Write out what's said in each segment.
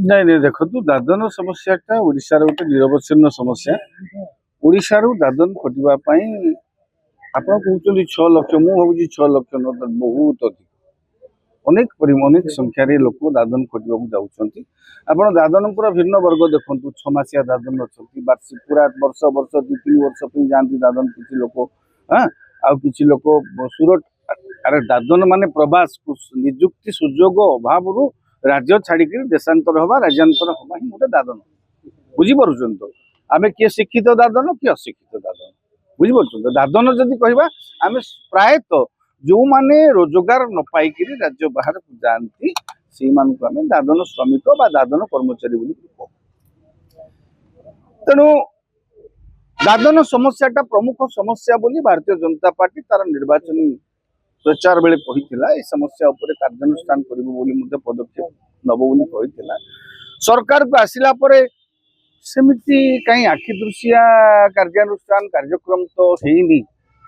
नहीं नहीं देखो दादन समस्याटा ओडिशार गोटे निरवच्छिन्न समस्या। ओडिशारू दादन खटिबा पई आपण कहउछन 6 लाख मु भाबुची 6 लाख न बहुत अधिक अनेक संख्यार लोक दादन खटिबा जाउछंती। आपण दादन भिन्न वर्ग देखंतु 6 मासिया दादन अछंती वार्षिक पूरा वर्ष वर्ष 2-3 वर्ष पे जानती दादन किछि लोक हां आ किछि लोक सुरत अरे दादन माने प्रवास नियुक्ति सुजोग अभाव राज्य छाड़ी देशांतर हवा राज्यांतर हवा ही गोटे दादन बुझीपार तो आम किए शिक्षित दादन कि अशिक्षित दादन बुझीपार दादन जदि कहवा आम प्रायतः जो माने रोजगार न पाइक राज्य बाहर जाती से आम दादन श्रमिक बा दादन कर्मचारी कहू। तेणु दादन समस्याटा प्रमुख समस्या बोली भारतीय जनता पार्टी तार निर्वाचन प्रचार बेले कही समस्या उपर कार्यानुष्ठान पदक्षेप नब बोली सरकार को आसिला परे सेमिति कहीं आखि दृश्या कार्यानुष्ठान कार्यक्रम तो हेनी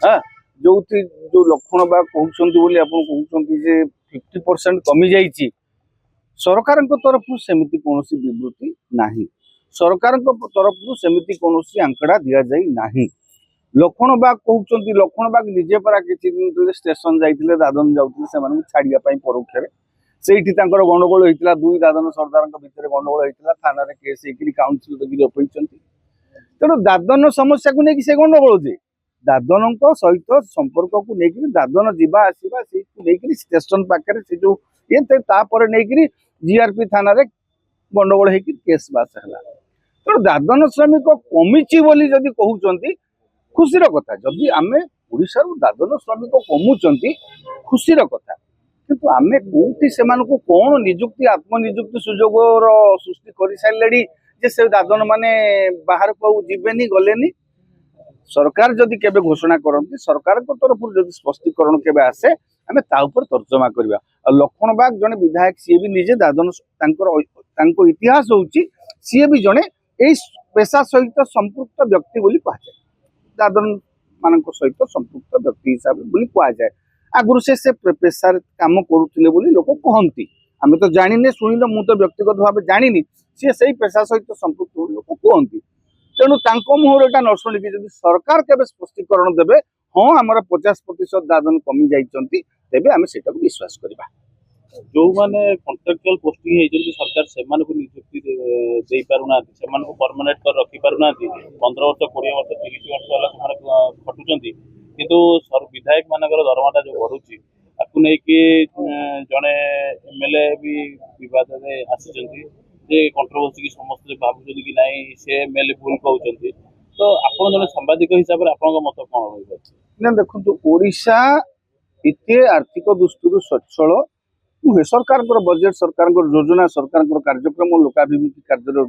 हाँ जो जो लक्षण बा कहते जे 50% कमी जाइए सरकार तरफ सेमिति कौन विवृत्ति नहीं सरकार तरफ सेमिति कौन आंकड़ा दि जाई नहीं। लक्षण बाग कहते लक्षण बाग निजे परा किसी दिन स्टेशन जाते दादन जाते छाड़िया परोक्ष से गंडगोल होता 2 दादन सरदार भितर गंडगोल होता थाना केस काउंसिल अपेक्षी तेणु दादन समस्या को लेकिन से गंडगोल जे दादन सहित संपर्क को लेकिन दादन जावा आसवा से स्टेशन पाखे से जो ये नहीं जीआरपी थाना गंडगोल हो केस बास है तेणु दादन श्रमिक कमी बोली जदि कहते खुशीर कथा जदि आम ओडिशा दादन श्रमिक कमुचंती खुशीर कथा किंतु आमे कोठी से कौन निजुक्ति आत्मनिजुक्ति सुजोग सृष्टि कर सारे जे से दादन माने बाहर को जीवेनी गलेनी सरकार जदि केबे घोषणा करती सरकार को तरफ जदि स्पष्टीकरण केबे आसे आमे ता ऊपर तर्जमा करबा। लक्षण बाग जने विधायक सी भी निजे दादन तांको इतिहास होउची सी भी जने ए पेशा सहित संपृक्त व्यक्ति बोली कहा जाए दादन मान सहित संपृक्त व्यक्ति हिसाब से कहुए आगुरी से पेशार कम करुले लोक कहती आम तो जाने शुणी मुझे व्यक्तिगत भाव जानी सी से पेशा सहित संपृक्त लोक कहती तेणु मुहर एटा न शुणिकी जब सरकार के स्पष्टीकरण देवे हाँ आम 50% दादन कमी जाइए तेज आम से विश्वास करवा। जो मैंने कॉन्ट्रैक्चुअल पोस्टिंग होती सरकार से नियुक्ति दे पारना से परमानेंट कर रखी पारना 15 वर्ष 20 वर्ष 30 वर्ष है खटुंट किंतु विधायक मान दरमाटा जो बढ़ुची आपको लेकिन जड़े एमएलए भी विवाद आसी कंट्रोवर्सी की समस्त भावुं कि ना से एमएलए भूल कहते तो आप जन सांबादिक हिसाब से आप मत कौन रही देखो ओडिशा इतने आर्थिक दृष्टि सच्छल सरकार बजेट सरकार योजना सरकार कार्यक्रम लोकाभिमुखी कार्य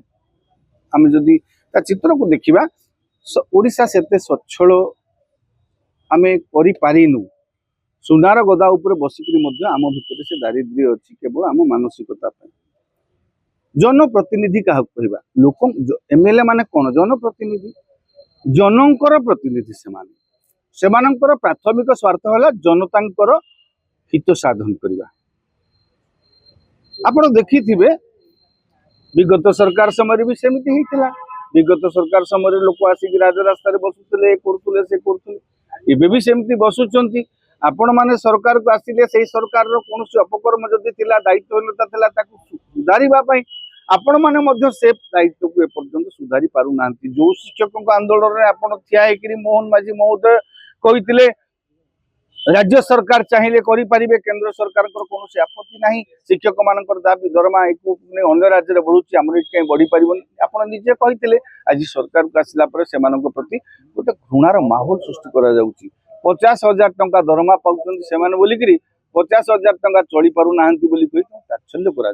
आम जदि चित्र को देखा ओडिशा से सच्छल आम करूँ सुनार गदा उपर बसिक आम भितर से दारिद्र्य अच्छी केवल आम मानसिकता जनप्रतिनिधि क्या कहवा लोक एमएलए माने कौन जनप्रतिनिधि जनकर प्रतिनिधि से प्राथमिक स्वार्थ है जनतांकर हित साधन करवा। आप देखि विगत सरकार समय भी सेमती होता विगत सरकार समय लोक आसिक राजरास्तार बसुले करुले से करुले भी सेमती बसुंच आपण मैंने सरकार को आसिले से सरकार कौन अपकर्म जदि दायित्वहीनता सुधार आपण मैंने से दायित्व को एपर्यंत सुधारी पारना जो शिक्षक आंदोलन में आप मोहन माझी महोदय कहते राज्य सरकार चाहिए करें केंद्र सरकार कौन आपत्ति ना शिक्षक मान दाबी दरमा अन्य राज्य बढ़ुची आम कहीं बढ़ी पार आप निजे कहते आज सरकार को आसला से प्रति गोटे घृणार माहौल सृष्टि कर 50,000 टंका दरमा पाँच से बोलिकी 50,000 टंका चली पारना तात्सल्य कर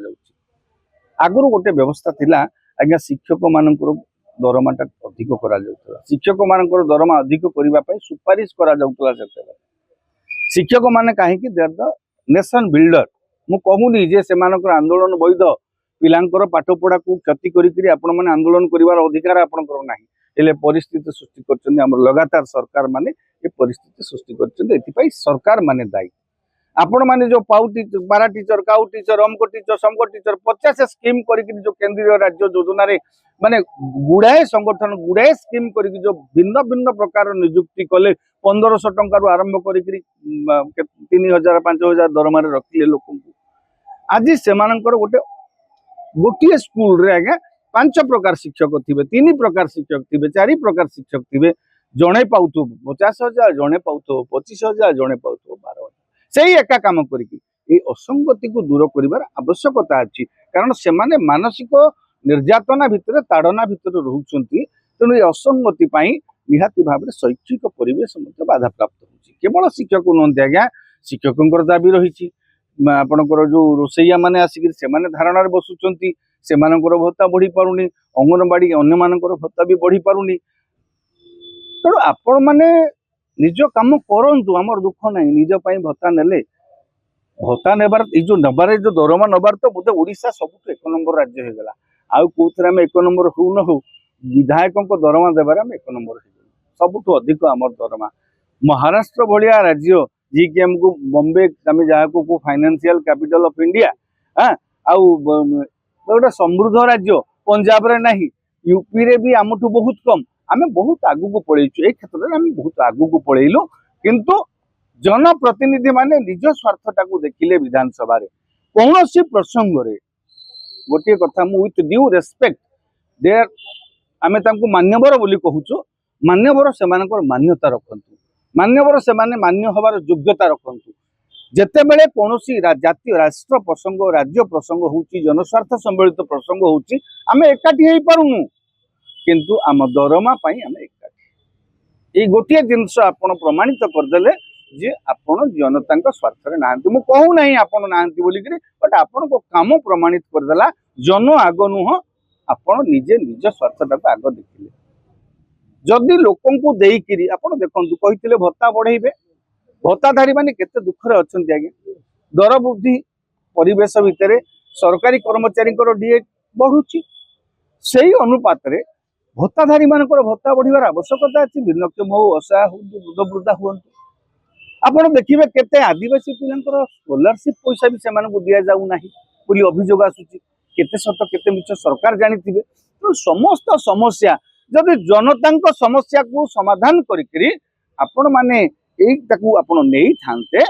आगुरी गोटे व्यवस्था थिला आज्ञा शिक्षक मान दरमाटा अधिक करा शिक्षक मान दरमा अधिक करने सुपारिश करा शिक्षक माने कहीं they are the nation builder मु कहूनी जे से आंदोलन वैध पिलांकर पाठपढ़ा को क्षति करी आपण माने आंदोलन करिवार अधिकार आपनकर नाही एले परिस्थिति सृष्टि करछन हमर लगातार सरकार माने ए परिस्थिति सृष्टि करछन एथि पई सरकार माने दायी आपण माने जो पाउ टीचर पारा टीचर काउ टीचर अमको टीचर समको टीचर 50 स्कीम करके जो केंद्रीय राज्य योजना रे माने गुड़ाए संगठन गुड़ाए स्कीम करके जो भिन्न भिन्न प्रकार नियुक्ति कले 1500 टंका आरंभ करी 3000 5000 दरमा रखिले लोक आज से गोटे स्कूल रे आगे 5 प्रकार शिक्षक थे 3 प्रकार शिक्षक थे 4 प्रकार शिक्षक थे जड़े पाऊ 50,000 जड़े पाऊ 25,000 जड़े पाऊ 12,000 से एका काम करी असंगति को दूर कर आवश्यकता अच्छी कारण से मानसिक निर्यातना भितर ताड़ना भितर रोचंती तेणु ये असंगति निहाती भाव में शैक्षिक परिवेश बाधा प्राप्त होची केवल शिक्षक नुहति आज्ञा शिक्षकों दाबी रही आपणकर जो रोसैया मैंने आसिक धारणा बसुंच से भत्ता बढ़ी पारुनी अंगनवाड़ी अन्य मानकर भत्ता भी बढ़ी पारुनी तेणु आपण मैंने निज काम करंतु आमर दुख ना निज भत्ता नेले भत्ता नेबार जो नबार जो दरमा नबार तो बोधे ओडिशा सब एक नंबर राज्य हो गला आउ कौन आम एक नंबर हो न हो विधायकों को दरमा देवार आम एक नंबर हो सबुठ अधिक आमर दरमा महाराष्ट्र भाया राज्य जी कि आमको बॉम्बे आम जहाँ फाइनेंशियल कैपिटल ऑफ इंडिया हाँ आउ गोटे समृद्ध राज्य पंजाब रे नहीं यूपी रे भी आमठू बहुत कम आम बहुत आगू पलैचु ए क्षेत्र में आम बहुत आगू पलैलु किंतु जनप्रतिनिधि माने निज स्वार्थटा को देखिले विधानसभा रे कौन सी प्रसंग रे गोटे कथा मु विथ ड्यू रेस्पेक्ट देयर आमे तांको मान्यवर बोली कहूचु मान्यवर से मान्यता रखंतु मान्यवर से मान्य हबार योग्यता रखंतु जेते बेले कोनोसी जातीय राष्ट्र प्रसंग राज्य प्रसंग होउची जनस्वार्थ सम्बलित प्रसंग होउची आमे एकाठी हेई पारुनु किंतु आम दरमा पाई आमे एकाठी ए गोटे जिनस आपण प्रमाणित करदेले जे आपण जनता स्वार्थ रे नांती मु कहू नहीं आपण नांती बोली कि बट आपण को काम प्रमाणित करदेला जन आग नुह आपण निजे निज स्वार्थटा को आग देखिले जदि लोकन को देइकिरी आपण देखंतु कहिथिले भत्ता बढ़ाइबे भत्ताधारी माने केते दुख रे अछंती आगे दर वृद्धि परिवेश भितर सरकारी कर्मचारी डीए बढ़ुची सेही अनुपात रे भत्ताधारी मानकर भत्ता बढ़िबार आवश्यकता अछि भिन्नक्षम हो असहाय हो वृद्ध वृद्धा हुअन्तु आपण देखिबे केते आदिवासी पिलांकर स्कॉलरशिप पैसा भी सेमान को दिया जाउ नाही बोली अभियोग आसुची केते सत केते मिछ सरकार जानिथिबे तो समस्त समस्या जदि जनता समस्या को समाधान करिकरी आपण माने एई ताकू आपण नेई थांते